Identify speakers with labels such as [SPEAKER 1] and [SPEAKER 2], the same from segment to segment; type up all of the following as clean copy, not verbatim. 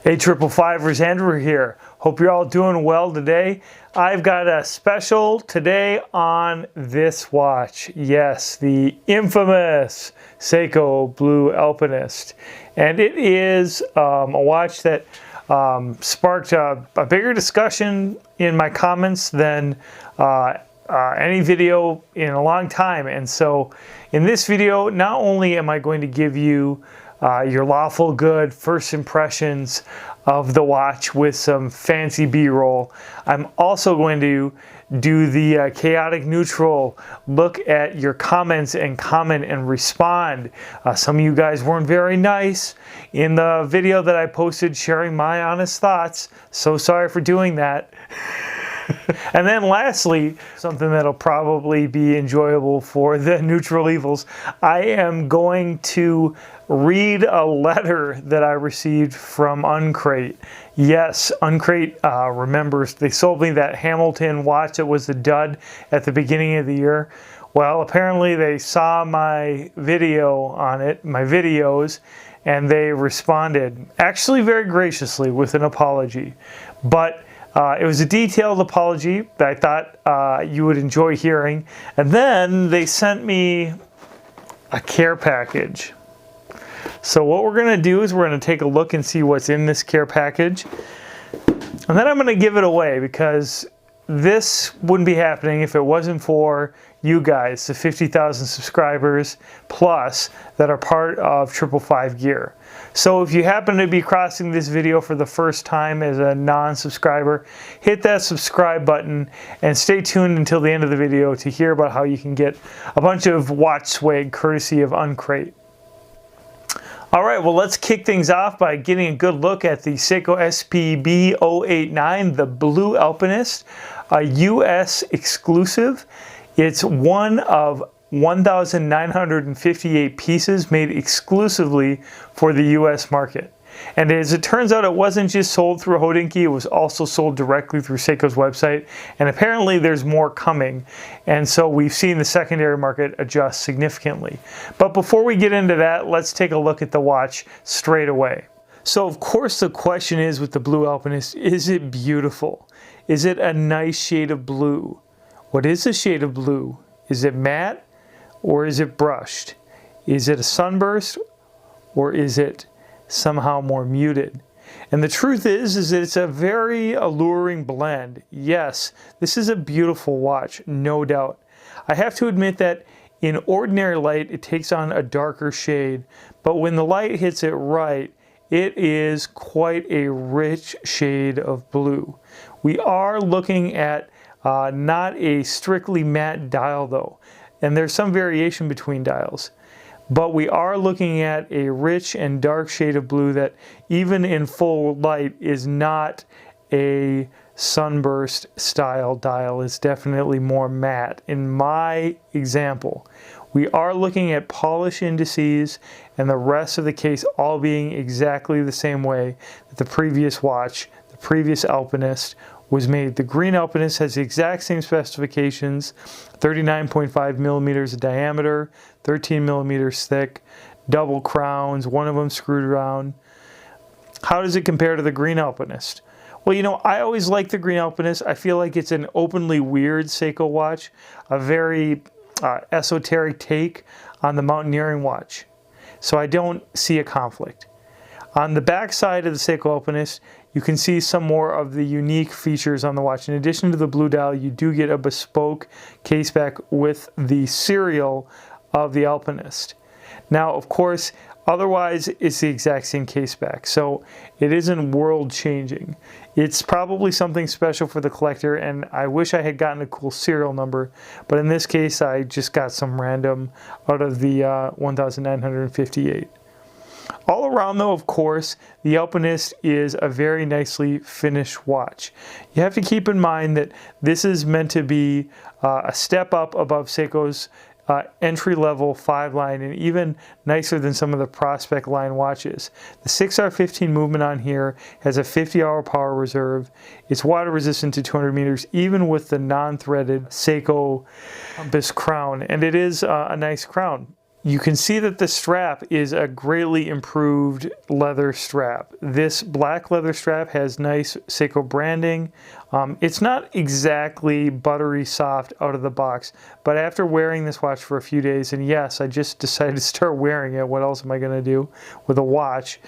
[SPEAKER 1] Hey, 555ers, Andrew here. Hope you're all doing well today. I've got a special today on this watch. Yes, the infamous Seiko Blue Alpinist. And it is a watch that sparked a bigger discussion in my comments than any video in a long time. And so in this video, not only am I going to give you your lawful good first impressions of the watch with some fancy B-roll, I'm also going to do the chaotic neutral, look at your comments and comment and respond. Some of you guys weren't very nice in the video that I posted sharing my honest thoughts. So sorry for doing that. And then lastly, something that'll probably be enjoyable for the neutral evils, I am going to read a letter that I received from Uncrate. Yes, Uncrate remembers they sold me that Hamilton watch that was a dud at the beginning of the year. Well, apparently they saw my video on it, my videos, and they responded actually very graciously with an apology. But it was a detailed apology that I thought you would enjoy hearing. And then they sent me a care package. So what we're going to do is we're going to take a look and see what's in this care package. And then I'm going to give it away because this wouldn't be happening if it wasn't for you guys, the 50,000 subscribers plus that are part of 555 Gear. So if you happen to be crossing this video for the first time as a non-subscriber, hit that subscribe button and stay tuned until the end of the video to hear about how you can get a bunch of watch swag courtesy of Uncrate. Alright, well, let's kick things off by getting a good look at the Seiko SPB089, the Blue Alpinist, a US exclusive. It's one of 1,958 pieces made exclusively for the US market. And as it turns out, it wasn't just sold through Hodinkee, it was also sold directly through Seiko's website. And apparently there's more coming. And so we've seen the secondary market adjust significantly. But before we get into that, let's take a look at the watch straight away. So of course the question is with the Blue Alpinist, is it beautiful? Is it a nice shade of blue? What is the shade of blue? Is it matte or is it brushed? Is it a sunburst or is it somehow more muted? And the truth is that it's a very alluring blend. Yes, this is a beautiful watch, no doubt. I have to admit that in ordinary light it takes on a darker shade, but when the light hits it right, it is quite a rich shade of blue. We are looking at not a strictly matte dial though, and there's some variation between dials. But we are looking at a rich and dark shade of blue that even in full light is not a sunburst style dial. It's definitely more matte in my example. We are looking at polish indices and the rest of the case all being exactly the same way that the previous watch, the previous Alpinist, was made. The green Alpinist has the exact same specifications, 39.5 millimeters in diameter, 13 millimeters thick, double crowns, one of them screwed around. How does it compare to the green Alpinist? Well, you know, I always like the green Alpinist. I feel like it's an openly weird Seiko watch, a very esoteric take on the mountaineering watch. So I don't see a conflict. On the back side of the Seiko Alpinist, you can see some more of the unique features on the watch. In addition to the blue dial, you do get a bespoke case back with the serial of the Alpinist. Now, of course, otherwise it's the exact same case back, so it isn't world changing. It's probably something special for the collector, and I wish I had gotten a cool serial number, but in this case I just got some random out of the 1,958. All around though, of course, the Alpinist is a very nicely finished watch. You have to keep in mind that this is meant to be a step up above Seiko's entry-level 5-line and even nicer than some of the Prospect line watches. The 6R15 movement on here has a 50-hour power reserve. It's water resistant to 200 meters even with the non-threaded Seiko compass crown, and it is a nice crown. You can see that the strap is a greatly improved leather strap. This black leather strap has nice Seiko branding. It's not exactly buttery soft out of the box, but after wearing this watch for a few days, and yes, I just decided to start wearing it, what else am I going to do with a watch,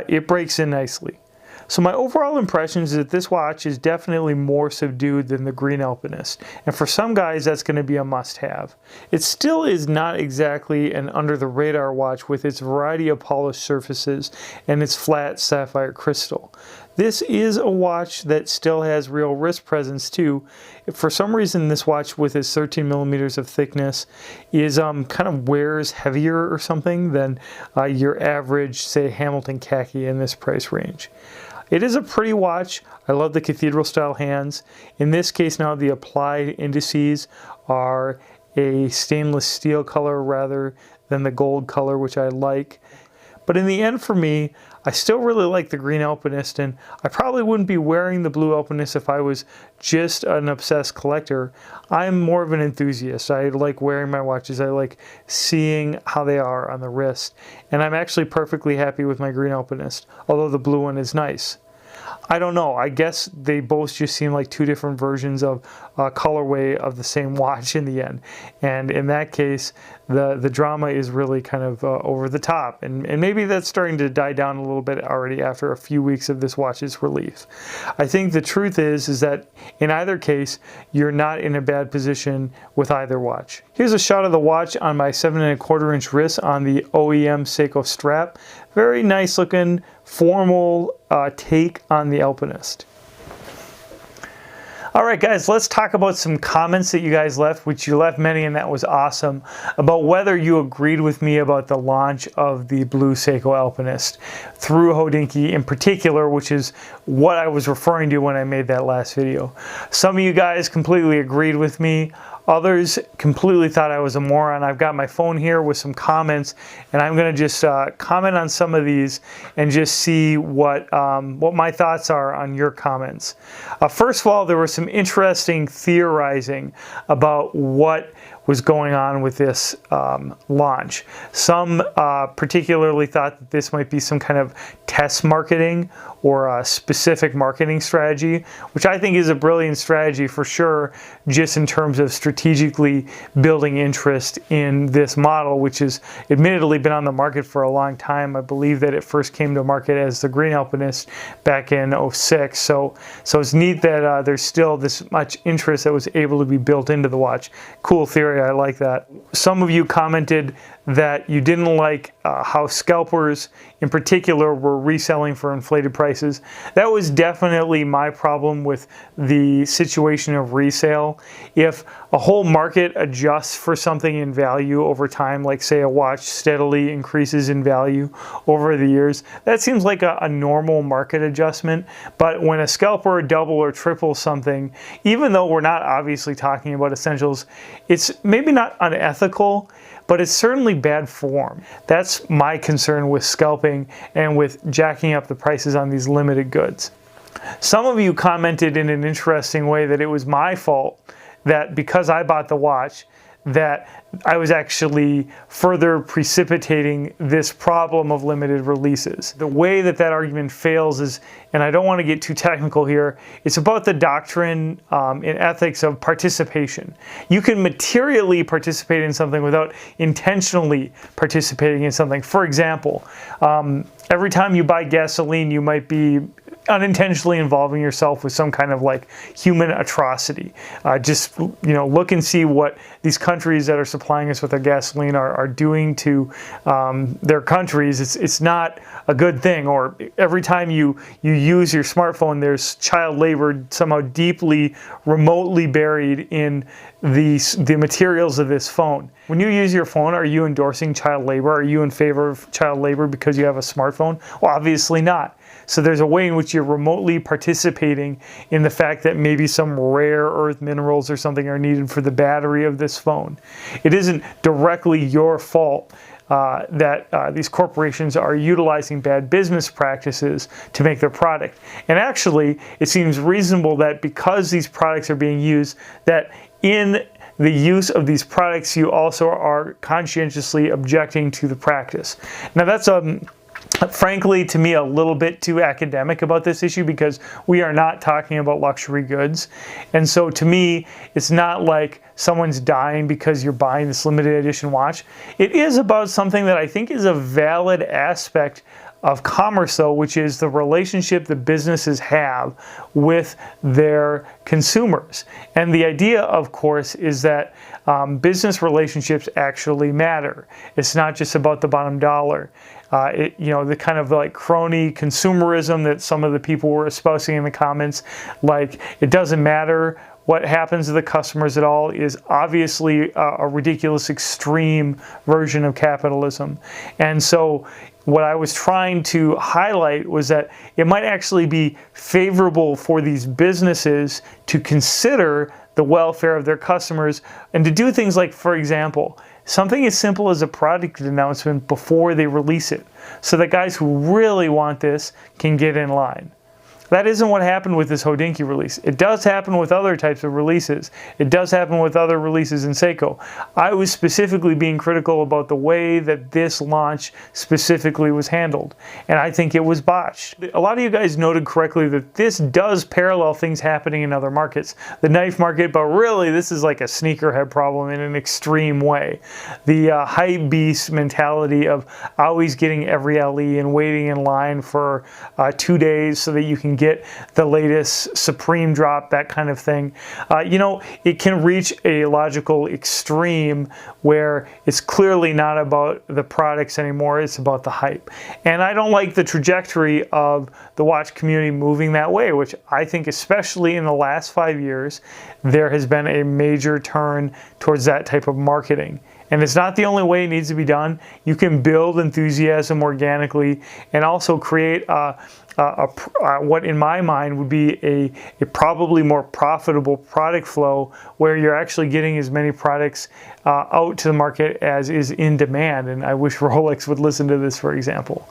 [SPEAKER 1] it breaks in nicely. So my overall impression is that this watch is definitely more subdued than the Green Alpinist, and for some guys that's going to be a must-have. It still is not exactly an under-the-radar watch with its variety of polished surfaces and its flat sapphire crystal. This is a watch that still has real wrist presence too. For some reason this watch with its 13 millimeters of thickness is kind of wears heavier or something than your average, say, Hamilton khaki in this price range. It is a pretty watch. I love the cathedral style hands. In this case now the applied indices are a stainless steel color rather than the gold color, which I like. But in the end for me, I still really like the Green Alpinist, and I probably wouldn't be wearing the Blue Alpinist if I was just an obsessed collector. I'm more of an enthusiast. I like wearing my watches. I like seeing how they are on the wrist. And I'm actually perfectly happy with my Green Alpinist, although the blue one is nice. I don't know, I guess they both just seem like two different versions of colorway of the same watch in the end. And in that case, the drama is really kind of over the top. And maybe that's starting to die down a little bit already after a few weeks of this watch's release. I think the truth is that in either case, you're not in a bad position with either watch. Here's a shot of the watch on my 7¼ inch wrist on the OEM Seiko strap. Very nice looking, formal take on the Alpinist. Alright guys, let's talk about some comments that you guys left, which you left many and that was awesome, about whether you agreed with me about the launch of the Blue Seiko Alpinist through Hodinkee in particular, which is what I was referring to when I made that last video. Some of you guys completely agreed with me. Others completely thought I was a moron. I've got my phone here with some comments, and I'm going to just comment on some of these and just see what my thoughts are on your comments. First of all, there was some interesting theorizing about what was going on with this launch. Some particularly thought that this might be some kind of test marketing or a specific marketing strategy, which I think is a brilliant strategy for sure, just in terms of strategically building interest in this model, which has admittedly been on the market for a long time. I believe that it first came to market as the Green Alpinist back in '06. So it's neat that there's still this much interest that was able to be built into the watch. Cool theory. I like that. Some of you commented that you didn't like how scalpers in particular were reselling for inflated prices. That was definitely my problem with the situation of resale. If a whole market adjusts for something in value over time, like say a watch steadily increases in value over the years, that seems like a normal market adjustment. But when a scalper double or triple something, even though we're not obviously talking about essentials, it's maybe not unethical, but it's certainly bad form. That's my concern with scalping and with jacking up the prices on these limited goods. Some of you commented in an interesting way that it was my fault that because I bought the watch, that I was actually further precipitating this problem of limited releases. The way that that argument fails is, and I don't want to get too technical here, it's about the doctrine in ethics of participation. You can materially participate in something without intentionally participating in something. For example, every time you buy gasoline, you might be unintentionally involving yourself with some kind of like human atrocity. Just look and see what these countries that are supplying us with their gasoline are doing to their countries. It's not a good thing. Or every time you use your smartphone, there's child labor somehow deeply, remotely buried in the materials of this phone. When you use your phone, are you endorsing child labor? Are you in favor of child labor because you have a smartphone? Well, obviously not. So there's a way in which you're remotely participating in the fact that maybe some rare earth minerals or something are needed for the battery of this phone. It isn't directly your fault that these corporations are utilizing bad business practices to make their product. And actually, it seems reasonable that because these products are being used, that in the use of these products, you also are conscientiously objecting to the practice. Now that's frankly, to me, a little bit too academic about this issue, because we are not talking about luxury goods. And so to me, it's not like someone's dying because you're buying this limited edition watch. It is about something that I think is a valid aspect of commerce, though, which is the relationship that businesses have with their consumers. And the idea, of course, is that business relationships actually matter. It's not just about the bottom dollar. You know, the kind of like crony consumerism that some of the people were espousing in the comments, like it doesn't matter what happens to the customers at all, is obviously a ridiculous extreme version of capitalism. And so what I was trying to highlight was that it might actually be favorable for these businesses to consider the welfare of their customers and to do things like, for example, something as simple as a product announcement before they release it, so that guys who really want this can get in line. That isn't what happened with this Hodinkee release. It does happen with other types of releases. It does happen with other releases in Seiko. I was specifically being critical about the way that this launch specifically was handled, and I think it was botched. A lot of you guys noted correctly that this does parallel things happening in other markets. The knife market, but really this is like a sneakerhead problem in an extreme way. The hype beast mentality of always getting every LE and waiting in line for 2 days so that you can get the latest Supreme drop, that kind of thing. You know, it can reach a logical extreme where it's clearly not about the products anymore, it's about the hype. And I don't like the trajectory of the watch community moving that way, which I think especially in the last 5 years, there has been a major turn towards that type of marketing. And it's not the only way it needs to be done. You can build enthusiasm organically and also create what in my mind would be a probably more profitable product flow, where you're actually getting as many products out to the market as is in demand. And I wish Rolex would listen to this, for example.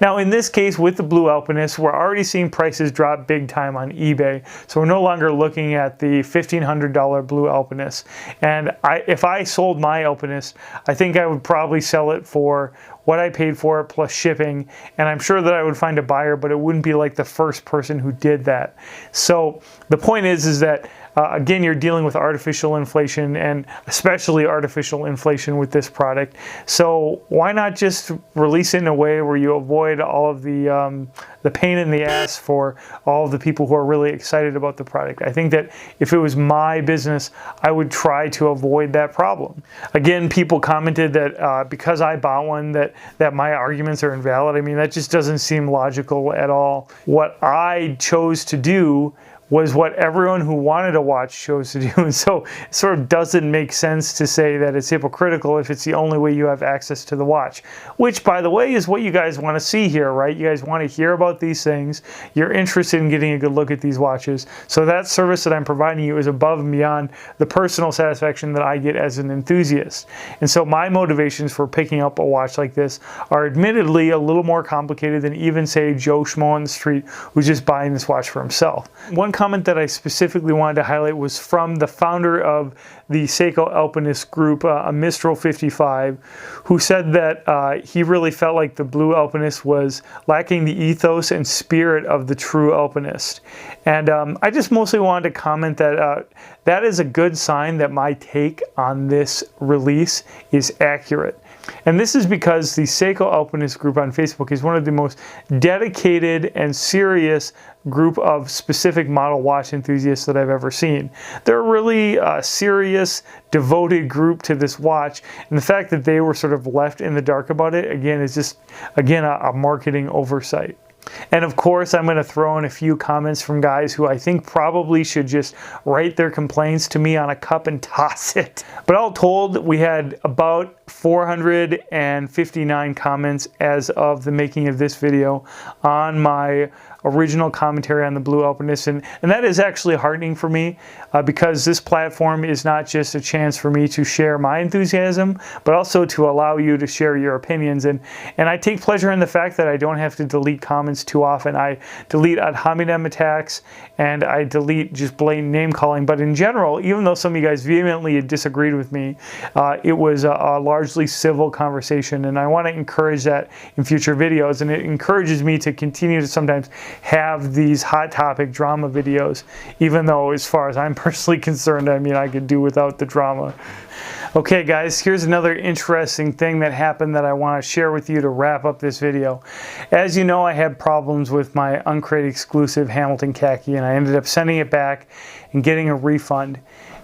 [SPEAKER 1] Now in this case with the Blue Alpinist, we're already seeing prices drop big time on eBay. So we're no longer looking at the $1,500 Blue Alpinist. And if I sold my Alpinist, I think I would probably sell it for what I paid for it plus shipping, and I'm sure that I would find a buyer, but it wouldn't be like the first person who did that. So the point is that again, you're dealing with artificial inflation, and especially artificial inflation with this product. So why not just release it in a way where you avoid all of the pain in the ass for all of the people who are really excited about the product? I think that if it was my business, I would try to avoid that problem. Again, people commented that because I bought one, that my arguments are invalid. I mean, that just doesn't seem logical at all. What I chose to do was what everyone who wanted a watch chose to do. And so it sort of doesn't make sense to say that it's hypocritical if it's the only way you have access to the watch. Which, by the way, is what you guys want to see here, right? You guys want to hear about these things. You're interested in getting a good look at these watches. So that service that I'm providing you is above and beyond the personal satisfaction that I get as an enthusiast. And so my motivations for picking up a watch like this are admittedly a little more complicated than even, say, Joe Schmo on the street who's just buying this watch for himself. One comment that I specifically wanted to highlight was from the founder of the Seiko Alpinist group, a Mistral 55, who said that he really felt like the Blue Alpinist was lacking the ethos and spirit of the true Alpinist. And I just mostly wanted to comment that that is a good sign that my take on this release is accurate. And this is because the Seiko Alpinist group on Facebook is one of the most dedicated and serious group of specific model watch enthusiasts that I've ever seen. They're a really serious, devoted group to this watch, and the fact that they were sort of left in the dark about it, again, is just, again, a marketing oversight. And of course, I'm going to throw in a few comments from guys who I think probably should just write their complaints to me on a cup and toss it. But all told, we had about 459 comments as of the making of this video on my original commentary on the Blue Alpinist, and that is actually heartening for me because this platform is not just a chance for me to share my enthusiasm, but also to allow you to share your opinions. And I take pleasure in the fact that I don't have to delete comments too often. I delete ad hominem attacks and I delete just blatant name calling. But in general, even though some of you guys vehemently disagreed with me, it was a largely civil conversation, and I want to encourage that in future videos. And it encourages me to continue to sometimes have these hot topic drama videos, even though as far as I'm personally concerned, I mean, I could do without the drama. Okay guys, here's another interesting thing that happened that I want to share with you to wrap up this video. As you know, I had problems with my Uncrate exclusive Hamilton khaki, and I ended up sending it back and getting a refund.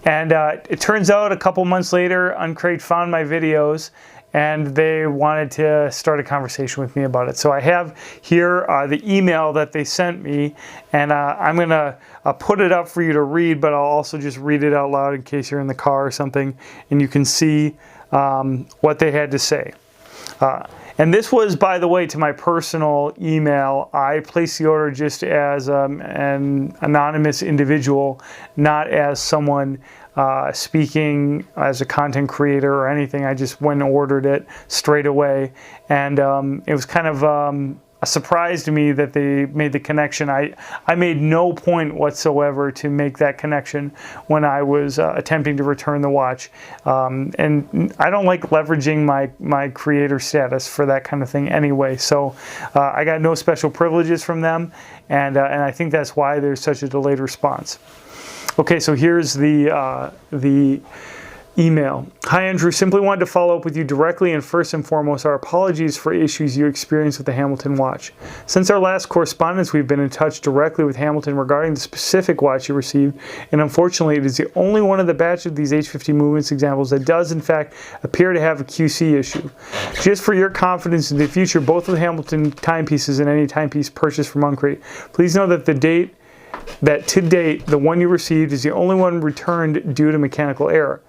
[SPEAKER 1] And it turns out a couple months later, Uncrate found my videos and they wanted to start a conversation with me about it. So I have here the email that they sent me, and I'm going to put it up for you to read, but I'll also just read it out loud in case you're in the car or something, and you can see what they had to say. And this was, by the way, to my personal email. I placed the order just as an anonymous individual, not as someone speaking as a content creator or anything. I just went and ordered it straight away, and it was kind of a surprise to me that they made the connection. I made no point whatsoever to make that connection when I was attempting to return the watch, and I don't like leveraging my creator status for that kind of thing anyway, so I got no special privileges from them, and I think that's why there's such a delayed response. Okay, so here's the email. Hi Andrew, simply wanted to follow up with you directly, and first and foremost, our apologies for issues you experienced with the Hamilton watch. Since our last correspondence, we've been in touch directly with Hamilton regarding the specific watch you received, and unfortunately it is the only one of the batch of these H50 movements examples that does in fact appear to have a QC issue. Just for your confidence in the future, both of the Hamilton timepieces and any timepiece purchased from Uncrate, please know that to date, the one you received is the only one returned due to mechanical error.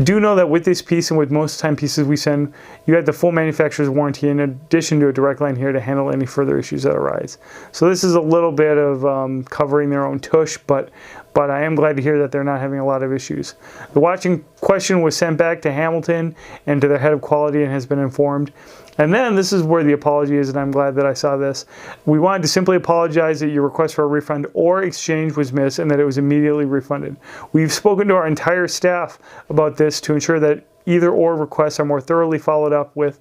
[SPEAKER 1] Do know that with this piece and with most timepieces we send, you had the full manufacturer's warranty in addition to a direct line here to handle any further issues that arise. So this is a little bit of covering their own tush, but I am glad to hear that they're not having a lot of issues. The watch in question was sent back to Hamilton and to their head of quality and has been informed. And then this is where the apology is, and I'm glad that I saw this. We wanted to simply apologize that your request for a refund or exchange was missed and that it was immediately refunded. We've spoken to our entire staff about this to ensure that either or requests are more thoroughly followed up with,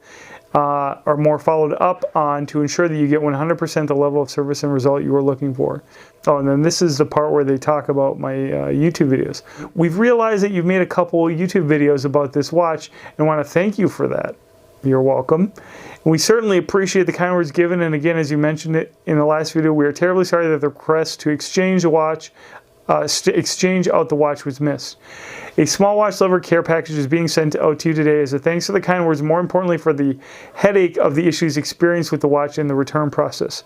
[SPEAKER 1] or more followed up on, to ensure that you get 100% the level of service and result you were looking for. Oh, and then this is the part where they talk about my YouTube videos. We've realized that you've made a couple YouTube videos about this watch and want to thank you for that. You're welcome. We certainly appreciate the kind words given, and again, as you mentioned it in the last video, we are terribly sorry that the request to exchange the watch, exchange out the watch was missed. A small watch level care package is being sent out to you today as a thanks for the kind words, more importantly for the headache of the issues experienced with the watch in the return process.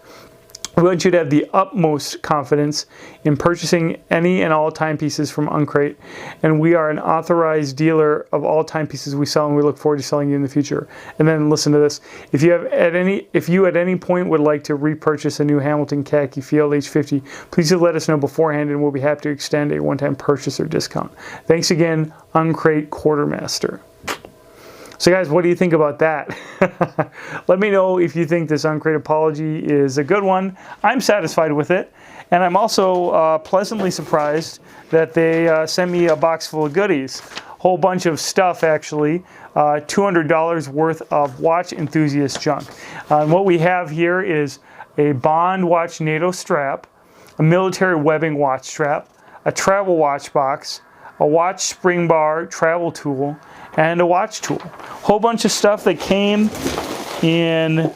[SPEAKER 1] We want you to have the utmost confidence in purchasing any and all timepieces from Uncrate, and we are an authorized dealer of all timepieces we sell, and we look forward to selling you in the future. And then listen to this: if you at any point would like to repurchase a new Hamilton khaki field H50, please do let us know beforehand, and we'll be happy to extend a one-time purchase or discount. Thanks again, Uncrate Quartermaster. So guys, what do you think about that? Let me know if you think this Uncrate apology is a good one. I'm satisfied with it, and I'm also pleasantly surprised that they sent me a box full of goodies. Whole bunch of stuff, actually. $200 worth of watch enthusiast junk. And what we have here is a Bond watch NATO strap, a military webbing watch strap, a travel watch box, a watch spring bar travel tool, and a watch tool. Whole bunch of stuff that came in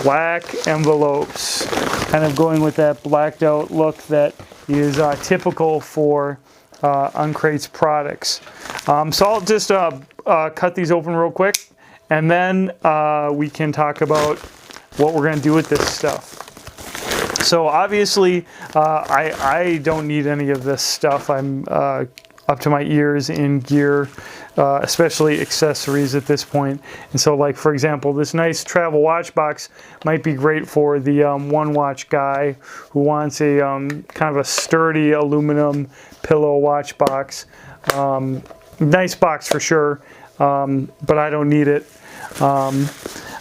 [SPEAKER 1] black envelopes, kind of going with that blacked out look that is typical for Uncrate's products. So I'll just cut these open real quick, and then we can talk about what we're going to do with this stuff. So obviously, I don't need any of this stuff. I'm up to my ears in gear, especially accessories at this point. And so, like for example, this nice travel watch box might be great for the one watch guy who wants a kind of a sturdy aluminum pillow watch box. Nice box for sure, but I don't need it.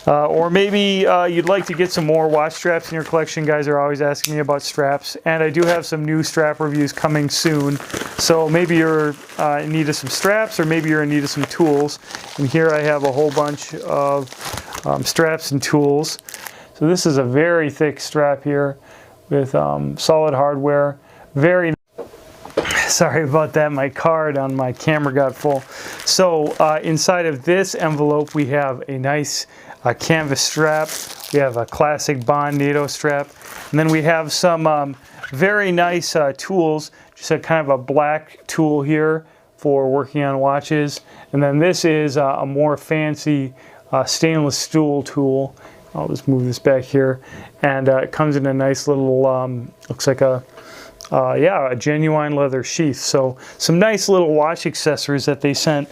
[SPEAKER 1] Or maybe you'd like to get some more watch straps in your collection. Guys are always asking me about straps, and I do have some new strap reviews coming soon. So maybe you're in need of some straps, or maybe you're in need of some tools. And here I have a whole bunch of straps and tools. So this is a very thick strap here with solid hardware. Very sorry about that, my card on my camera got full. So inside of this envelope we have a nice canvas strap. We have a classic Bond NATO strap, and then we have some very nice tools. Just a kind of a black tool here for working on watches, and then this is a more fancy stainless steel tool. I'll just move this back here, and it comes in a nice little looks like a yeah, a genuine leather sheath. So some nice little watch accessories that they sent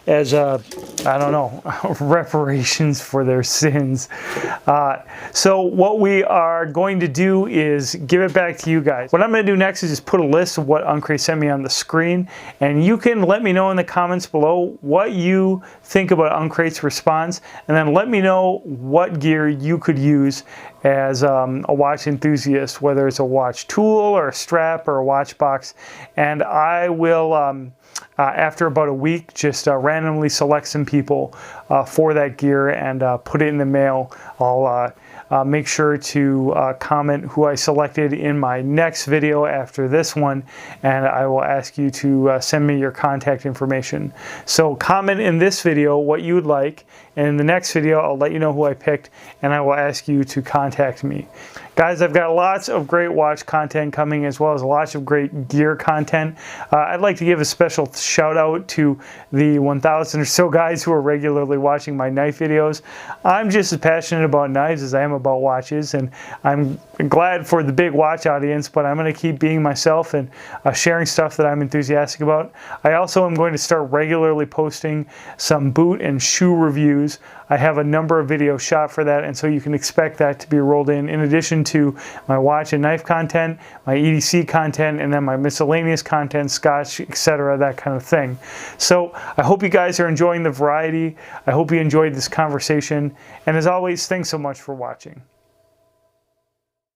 [SPEAKER 1] as I don't know, reparations for their sins. So what we are going to do is give it back to you guys. What I'm going to do next is just put a list of what Uncrate sent me on the screen, and you can let me know in the comments below what you think about Uncrate's response, and then let me know what gear you could use as a watch enthusiast, whether it's a watch tool or a strap or a watch box, and I will after about a week just randomly select some people for that gear and put it in the mail. I'll make sure to comment who I selected in my next video after this one, and I will ask you to send me your contact information. So comment in this video what you would like, and in the next video I'll let you know who I picked, and I will ask you to contact me. Guys, I've got lots of great watch content coming, as well as lots of great gear content. I'd like to give a special shout out to the 1,000 or so guys who are regularly watching my knife videos. I'm just as passionate about knives as I am about watches, and I'm glad for the big watch audience, but I'm going to keep being myself and sharing stuff that I'm enthusiastic about. I also am going to start regularly posting some boot and shoe reviews. I have a number of videos shot for that, and so you can expect that to be rolled in addition to my watch and knife content, my EDC content, and then my miscellaneous content, scotch, etc., that kind of thing. So I hope you guys are enjoying the variety. I hope you enjoyed this conversation, and as always, thanks so much for watching.